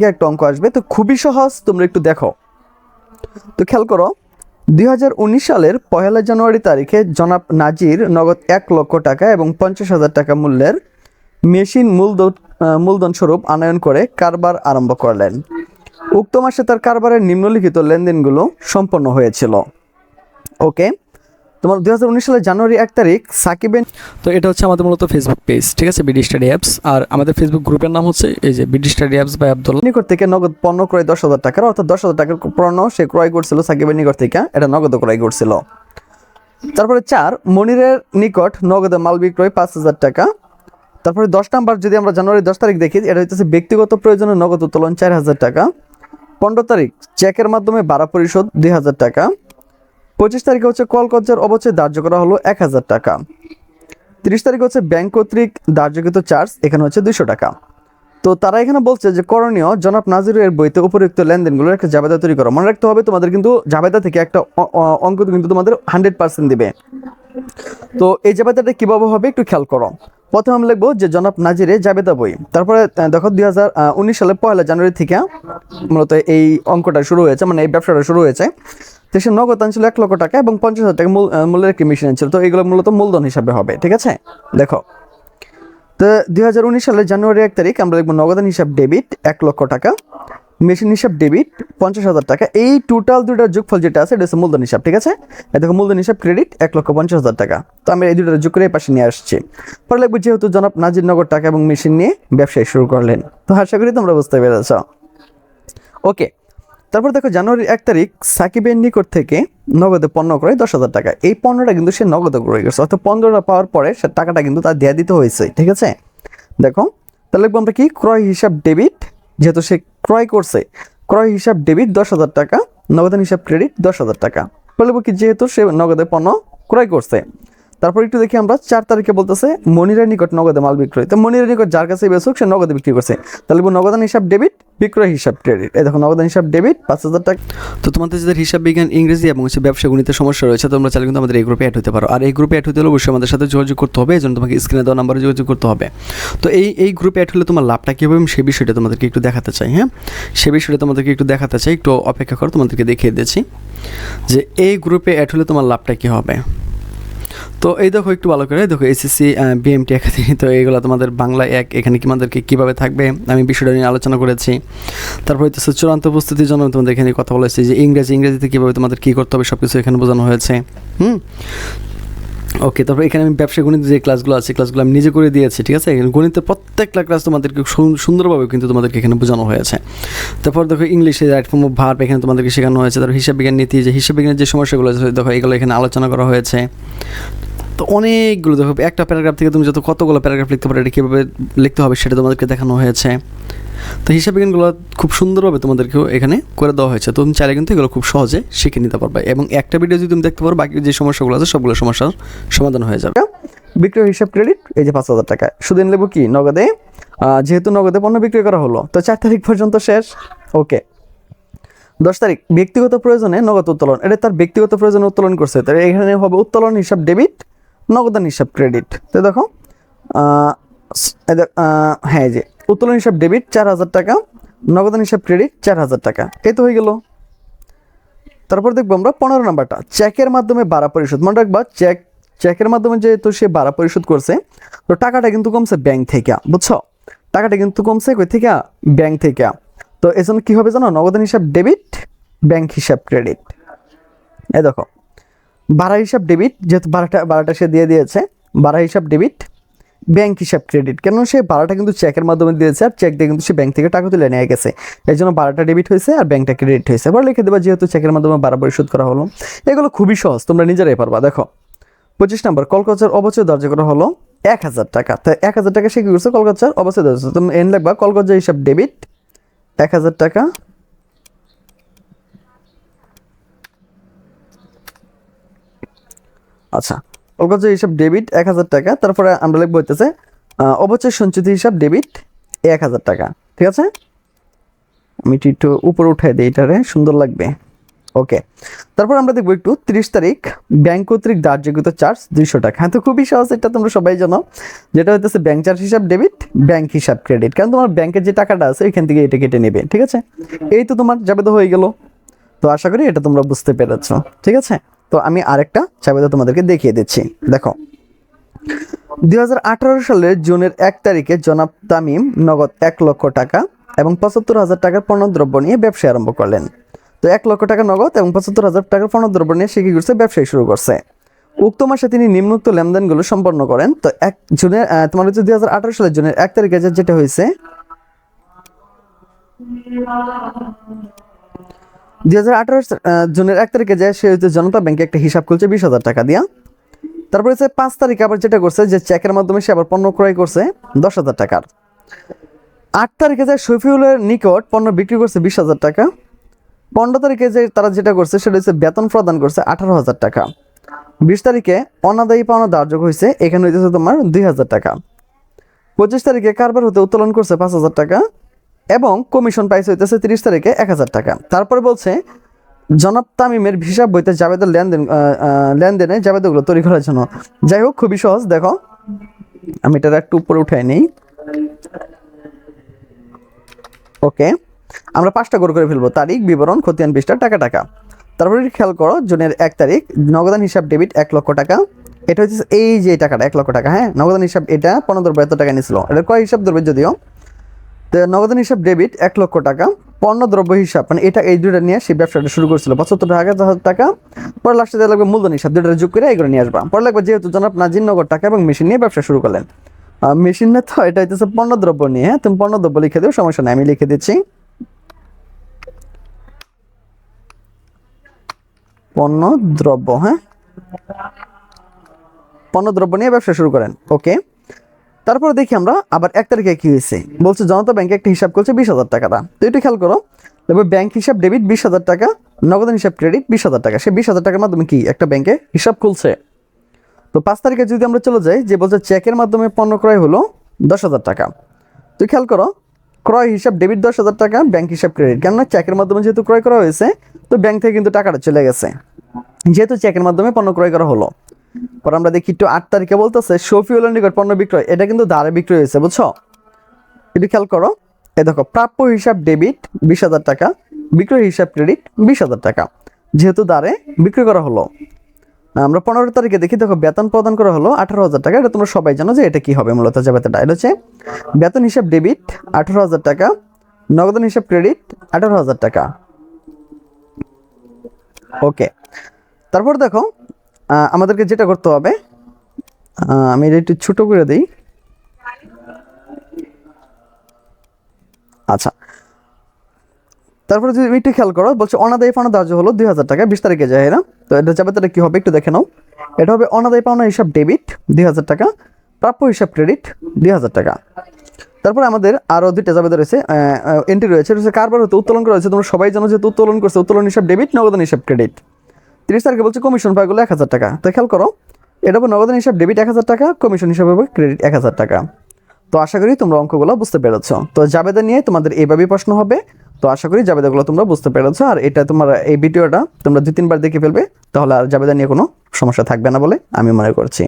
একটা অঙ্ক আসবে, তো খুবই সহজ, তোমরা একটু দেখো। তো খেয়াল করো, 2019 সালের 1 জানুয়ারি তারিখে জনাব নাজির নগদ 1 লক্ষ টাকা এবং 50,000 টাকা মূল্যের মেশিন মূলধন স্বরূপ আনয়ন করে কারবার আরম্ভ করলেন। উক্ত মাসে তার কারবারের নিম্নলিখিত লেনদেনগুলো সম্পন্ন হয়েছিল। ওকে, তোমার 2019 সালের জানুয়ারি 1 তারিখ সাকিবের, তো এটা হচ্ছে আমাদের মূলত ফেসবুক পেজ, ঠিক আছে, বিডি স্টাডি অ্যাপস। আর আমাদের ফেসবুক গ্রুপের নাম হচ্ছে এই যে BD study apps by Abdullah. নিকট থেকে নগদ পণ্য ক্রয় 10,000 টাকার, অর্থাৎ 10,000 টাকার পণ্য সে ক্রয় করছিল সাকিবের নিকট থেকে, এটা নগদ ক্রয় করছিল। তারপরে 4, মনিরের নিকট নগদে মাল বিক্রয় 5,000 টাকা। তারপরে 10 নাম্বার যদি আমরা জানুয়ারি 10 তারিখ দেখি, এটা হচ্ছে ব্যক্তিগত প্রয়োজনে নগদ উত্তোলন 4,000 টাকা। 15 তারিখ চেকের মাধ্যমে ভাড়া পরিশোধ 2,000 টাকা। 25 তারিখে হচ্ছে কলকজ্জার অবচয় ধার্য করা হলো 1,000 টাকা। 30 তারিখে হচ্ছে ব্যাংক কর্তৃক ধার্যকৃত চার্জ, এখানে হচ্ছে 200 টাকা। তো তারা এখানে বলছে যে করণীয় জনাব নাজিরের বইতে উপযুক্ত লেনদেনগুলোর একটা জাবেদা তৈরি করো। মনে রাখতে হবে তোমাদের কিন্তু জাবেদা থেকে একটা অঙ্ক কিন্তু তোমাদের 100% দিবে। তো এই জাবেদাটা কিভাবে হবে একটু খেয়াল করো। প্রথমে আমি লিখবো যে জনাব নাজিরে জাবেদা বই, তারপরে দেখো 2019 সালের 1 জানুয়ারি থেকে মূলত এই অঙ্কটা শুরু হয়েছে, মানে এই ব্যবসাটা শুরু হয়েছে। তো সে নগদ আনছিল 1 লক্ষ টাকা এবং 50,000 টাকা মূল্যের একটি মেশিন ছিল। তো এগুলো মূলত মূলধন হিসাবে হবে, ঠিক আছে। দেখো, তো 2019 সালের জানুয়ারি 1 তারিখ আমরা লিখবো নগদান হিসাব ডেবিট 1 লক্ষ টাকা, মেশিন হিসাব ডেবিট 50,000 টাকা। এই টোটাল দুইটার যোগফল যেটা আছে এটা হচ্ছে মূলধন হিসাব, ঠিক আছে। এই দেখো মূলধন হিসাব ক্রেডিট 1,50,000 টাকা। তো আমি এই দুইটার যোগ করে এই পাশে নিয়ে আসছি। পরে লিখবো যেহেতু জনাব নাজির নগদ টাকা এবং মেশিন নিয়ে ব্যবসায় শুরু করলেন। তো আশা করি তোমরা বুঝতে পেরেছ। ওকে, তারপর দেখো জানুয়ারি 1 তারিখ সাকিবের নিকট থেকে নগদে পণ্য ক্রয় 10,000 টাকা। এই পণ্যটা কিন্তু সে নগদে ক্রয় করছে, অর্থাৎ পণ্যটা পাওয়ার পরে সে টাকাটা কিন্তু তার দেয়া দিতে হয়েছে, ঠিক আছে। দেখো, তাহলে লিখবো আমরা কি, ক্রয় হিসাব ডেবিট, যেহেতু সে ক্রয় করছে, ক্রয় হিসাব ডেবিট 10,000 টাকা, নগদান হিসাব ক্রেডিট 10,000 টাকা। বলবো কি, যেহেতু সে নগদে পণ্য ক্রয় করছে। তারপর একটু দেখি আমরা 4 তারিখে বলতেছে মনিরের নিকট নগদে মাল বিক্রয়। তো মনিরের নিকট যার কাছে বেচুক সে নগদে বিক্রি করছে, তাহলে নগদান হিসাব ডেবিট, বিক্রয় হিসাব ক্রেডিট। এই দেখো নগদান হিসাব ডেবিট 5,000 টাকা। তো তোমাদের যাদের হিসাব বিজ্ঞান, ইংরেজি এবং ব্যবসা গণিতের সমস্যা রয়েছে, তোমরা চাইলে কিন্তু আমাদের এই গ্রুপে অ্যাড হতে পারো। আর এই গ্রুপে অ্যাড হতে হলে অবশ্যই আমাদের সাথে যোগাযোগ করতে হবে, এই জন্য তোমাকে স্ক্রিনে দেওয়া নাম্বারে যোগাযোগ করতে হবে। তো এই গ্রুপে অ্যাড হলে তোমার লাভটা কী হবে সে বিষয়টা তোমাদেরকে একটু দেখাতে চাই। হ্যাঁ, সে বিষয়টা তোমাদেরকে একটু দেখাতে চাই, একটু অপেক্ষা করো, তোমাদেরকে দেখিয়ে দিচ্ছি যে এই গ্রুপে অ্যাড হলে তোমার লাভটা কী হবে। তো এই দেখো একটু ভালো করে দেখো, এসএসসি বিএমটি একাডেমি, তো এইগুলো তোমাদের বাংলা 1, এখানে তোমাদেরকে কীভাবে থাকবে আমি বিষয়টা নিয়ে আলোচনা করেছি। তারপর হচ্ছে চূড়ান্ত প্রস্তুতির জন্য তোমাদের এখানে কথা বলেছি যে ইংরেজিতে কীভাবে তোমাদের কী করতে হবে সব কিছু এখানে বোঝানো হয়েছে। ওকে, তারপর এখানে আমি ব্যবসা গণিত যে ক্লাসগুলো আছে সেগুলো আমি নিজে করে দিয়েছি, ঠিক আছে। এখানে গণিতের প্রত্যেকটা ক্লাস তোমাদেরকে সুন্দরভাবে কিন্তু তোমাদেরকে এখানে বোঝানো হয়েছে। তারপর দেখো ইংলিশে রাইট ফর্ম অফ ভার্ব এখানে তোমাদেরকে শেখানো হয়েছে। তারপর হিসাব বিজ্ঞান নীতি, যে হিসাব বিজ্ঞানের যে সমস্যাগুলো আছে দেখো এগুলো এখানে আলোচনা করা হয়েছে। তো অনেকগুলো দেখো, একটা প্যারাগ্রাফ থেকে তুমি কতগুলো প্যারাগ্রাফ লিখতে পারো, এটা কীভাবে লিখতে হবে সেটা তোমাদেরকে দেখানো হয়েছে। তো হিসাব বিজ্ঞানগুলো খুব সুন্দরভাবে তোমাদেরকেও এখানে করে দেওয়া হয়েছে। তো তুমি চাইলে কিন্তু এগুলো খুব সহজে শিখে নিতে পারবে, এবং একটা ভিডিও যদি তুমি দেখতে পারো বাকি যে সমস্যাগুলো আছে সবগুলো সমস্যার সমাধান হয়ে যাবে। বিক্রয় হিসাব ক্রেডিট এই যে 5,000 টাকা। শুধু নেবো কি নগদে, যেহেতু নগদে পণ্য বিক্রয় করা হলো। তো 4 তারিখ পর্যন্ত শেষ। ওকে, 10 তারিখ ব্যক্তিগত প্রয়োজনে নগদ উত্তোলন, এটা তার ব্যক্তিগত প্রয়োজনে উত্তোলন করছে, তাই এখানে হবে উত্তোলন হিসাব ডেবিট, নগদান হিসাব ক্রেডিট। তো দেখো হ্যাঁ, এই যে উত্তোলন হিসাব ডেবিট 4,000 টাকা, নগদান হিসাব ক্রেডিট 4,000 টাকা। এই তো হয়ে গেল। তারপর দেখবো আমরা 15 নাম্বারটা, চেকের মাধ্যমে ভাড়া পরিশোধ। মনে রাখবা চেকের মাধ্যমে যেহেতু সে ভাড়া পরিশোধ করছে, তো টাকাটা কিন্তু কমছে ব্যাংক থেকে, বুঝছো, টাকাটা কিন্তু কমছে কই থেকে, ব্যাংক থেকে। তো এজন্য কি হবে জানো, নগদান হিসাব ডেবিট, ব্যাংক হিসাব ক্রেডিট। এই দেখো ভাড়া হিসাব ডেবিট, যেহেতু ভাড়াটা সে দিয়ে দিয়েছে, ভাড়া হিসাব ডেবিট, ব্যাংক হিসাব ক্রেডিট। কেন সে ভাড়াটা কিন্তু চেকের মাধ্যমে দিয়েছে, আর চেক দিয়ে কিন্তু সে ব্যাংক থেকে টাকা তুলে নিয়ে গেছে, এই জন্য ভাড়াটা ডেবিট হয়েছে আর ব্যাংকটা ক্রেডিট হয়েছে। এবার লিখে দেবা যেহেতু চেকের মাধ্যমে ভাড়া পরিশোধ করা হলো। এগুলো খুবই সহজ, তোমরা নিজেরাই পারবা। দেখো 25 নম্বর, কলকাতার অবচয় ধার্য করা হলো 1,000 টাকা। তো 1,000 টাকা সে কি করছে, কলকাতার অবচয় ধার্য। তুমি এন লিখবা কলকাতা হিসাব ডেবিট 1,000 টাকা, আচ্ছা কলকাতা হিসাব ডেবিট 1,000 টাকা। তারপরে আমরা লিখবো হইতেছে অবচয় সঞ্চিত হিসাব ডেবিট 1,000 টাকা, ঠিক আছে। আমি একটু উপরে উঠাই দিই, এটারে সুন্দর লাগবে। ওকে, তারপর আমরা দেখবো একটু 30 তারিখ ব্যাংক কর্তৃক ধার্যকৃত চার্জ 200 টাকা। হ্যাঁ, তো খুবই সহজ, এটা তোমরা সবাই জানো, যেটা হইতেছে ব্যাংক চার্জ হিসাব ডেবিট, ব্যাংক হিসাব ক্রেডিট, কারণ তোমার ব্যাংকের যে টাকাটা আছে এখান থেকে এটা কেটে নেবে। ঠিক আছে, এই তো তোমার জাবেদা হয়ে গেল। তো আশা করি এটা তোমরা বুঝতে পেরেছো। ঠিক আছে, তো আমি আরেকটা জাবেদা তোমাদেরকে দেখিয়ে দিচ্ছি। দেখো, 2018 সালের জুনের 1 তারিখে জনাব তামিম নগদ 1 লক্ষ টাকা এবং 75,000 টাকার পণ্যদ্রব্য নিয়ে ব্যবসা আরম্ভ করলেন। তো 1 লক্ষ টাকা নগদ এবং 75,000 টাকার পণ্যদ্রব্য নিয়ে সে কি করছে, ব্যবসায় শুরু করছে। উক্ত মাসে তিনি নিম্নোক্ত লেনদেনগুলো সম্পন্ন করেন। তো 1 জুনের তোমার হচ্ছে 2018 সালের জুনের 1 তারিখে যেটা হয়েছে, 2018 জুনের 1 তারিখে যে সে হচ্ছে জনতা ব্যাংকে একটা হিসাব খুলছে 20,000 টাকা দিয়া। তারপরে হচ্ছে 5 তারিখে আবার যেটা করছে যে চেকের মাধ্যমে সে আবার পণ্য ক্রয় করছে 10,000 টাকার। 8 তারিখে যে শফিউলের নিকট পণ্য বিক্রি করছে 20,000 টাকা। 15 তারিখে যে তারা যেটা করছে সেটা হচ্ছে বেতন প্রদান করছে 18,000 টাকা। 20 তারিখে অনাদায়ী পাওনা ধার্য হয়েছে, এখানে হইতেছে তোমার 2,000 টাকা। 25 তারিখে কারবার হতে উত্তোলন করছে 5,000 টাকা এবং কমিশন পাইছে হইতেছে 30 তারিখে 1,000 টাকা। তারপরে বলছে জনাব তামিমের হিসাব বইতে জাবেদের লেনদেনে জাবেদাগুলো তৈরি করার জন্য। যাই হোক, খুবই সহজ। দেখো, আমি এটা একটু উপরে উঠাই নেই। ওকে, আমরা 5টা করে ফেলবো, তারিখ, বিবরণ, খতিয়ান, পৃষ্ঠা, টাকা টাকা। তারপরে খেয়াল করো, জুনের 1 তারিখ নগদান হিসাব ডেবিট 1 লক্ষ টাকা। এটা হচ্ছে এই যে টাকাটা 1 লক্ষ টাকা। হ্যাঁ, নগদান হিসাব এটা পণ্যদ্রব্য এত টাকা নিয়েছিল, এটা কয় হিসাব ধরবে যদিও। তো নগদান হিসাব ডেবিট 1 লক্ষ টাকা, পণ্যদ্রব্য হিসাব মানে এটা, এই দুটো নিয়ে সেই ব্যবসাটা শুরু করেছিল 75,000 টাকা। পরে লাস্টে দেওয়া লাগবে মূলধন হিসাব, দুটো যোগ করে এগুলো নিয়ে আসবা। পরে লাগবে যেহেতু জনাব নাজির নগর টাকা এবং মেশিন নিয়ে ব্যবসা শুরু করলেন। মেশিন না, তো এটা হইতেছে পণ্যদ্রব্য নিয়ে। হ্যাঁ, তুমি পণ্যদ্রব্য লিখে দিও, সমস্যা নেই, আমি লিখে দিচ্ছি পণ্যদ্রব্য। হ্যাঁ, পণ্যদ্রব্য নিয়ে ব্যবসা শুরু করেন। ওকে, তারপরে দেখি আমরা আবার 1 তারিখে কি হয়েছে, বলছে জনতা ব্যাংকে একটা হিসাব করছে 20,000 টাকাটা। তো একটু খেয়াল করো, তারপর ব্যাংক হিসাব ডেবিট 20,000 টাকা, নগদান হিসাব ক্রেডিট 20,000 টাকা। সে 20,000 টাকার মাধ্যমে কি একটা ব্যাংকে হিসাব খুলছে। তো 5 তারিখে যদি আমরা চলে যাই, যে বলছে চেকের মাধ্যমে পণ্য ক্রয় হলো 10,000 টাকা। তো খেয়াল করো, ক্রয় হিসাব ডেবিট 10,000 টাকা, ব্যাংক হিসাব ক্রেডিট, কেননা চেকের মাধ্যমে যেহেতু ক্রয় করা হয়েছে, তো ব্যাংক থেকে কিন্তু টাকাটা চলে গেছে, যেহেতু চেকের মাধ্যমে পণ্য ক্রয় করা হলো। পর আমরা দেখি একটু 8 তারিখে বলতেছে শফিউলের নিকট পণ্য বিক্রয়, এটা কিন্তু ধারে বিক্রয় হয়েছে, বুঝছো। একটু খেয়াল করো, এই দেখো, প্রাপ্য হিসাব ডেবিট 20,000 টাকা, বিক্রয় হিসাব ক্রেডিট 20,000 টাকা, যেহেতু ধারে বিক্রয় করা হলো। আমরা 15 তারিখে দেখি, দেখো, বেতন প্রদান করা হলো 18,000 টাকা। এটা তোমরা সবাই জানো যে এটা কি হবে মূলত, জাবেদাটা এটা হচ্ছে বেতন হিসাব ডেবিট 18,000 টাকা, নগদান হিসাব ক্রেডিট 18,000 টাকা। ওকে, তারপর দেখো, আমাদেরকে যেটা করতে হবে, আমি এটা একটু ছোট করে দিই। আচ্ছা, তারপরে যদি একটু খেয়াল করো, বলছে অনাদায়ী পাওনা ধার্য হলো 2,000 টাকা 20 তারিখে যায় না। তো এটা জাবেদাটা কি হবে একটু দেখে নাও। এটা হবে অনাদায়ী পাওনা হিসাব ডেবিট 2,000 টাকা, প্রাপ্য হিসাব ক্রেডিট 2,000 টাকা। তারপরে আমাদের আরও 2টা জাবেদা রয়েছে, এন্ট্রি রয়েছে, কারবার হতে উত্তোলন করা হয়েছে। তোমরা সবাই জানো যে উত্তোলন করছে, উত্তোলন হিসাব ডেবিট, নগদান হিসাব ক্রেডিট। 30 তারিখে বলছে কমিশন পায় গুলো 1,000 টাকা। তো খেয়াল করো, এটা হবে নগদান হিসাব ডেবিট 1,000 টাকা, কমিশন হিসাব হবে ক্রেডিট 1,000 টাকা। তো আশা করি তোমরা অঙ্কগুলো বুঝতে পেরেছো। তো জাবেদা নিয়ে তোমাদের এইভাবেই প্রশ্ন হবে। তো আশা করি জাবেদাগুলো তোমরা বুঝতে পেরেছো। আর এটা তোমার এই ভিডিওটা তোমরা 2-3 বার দেখে ফেলবে, তাহলে আর জাবেদা নিয়ে কোনো সমস্যা থাকবে না বলে আমি মনে করছি।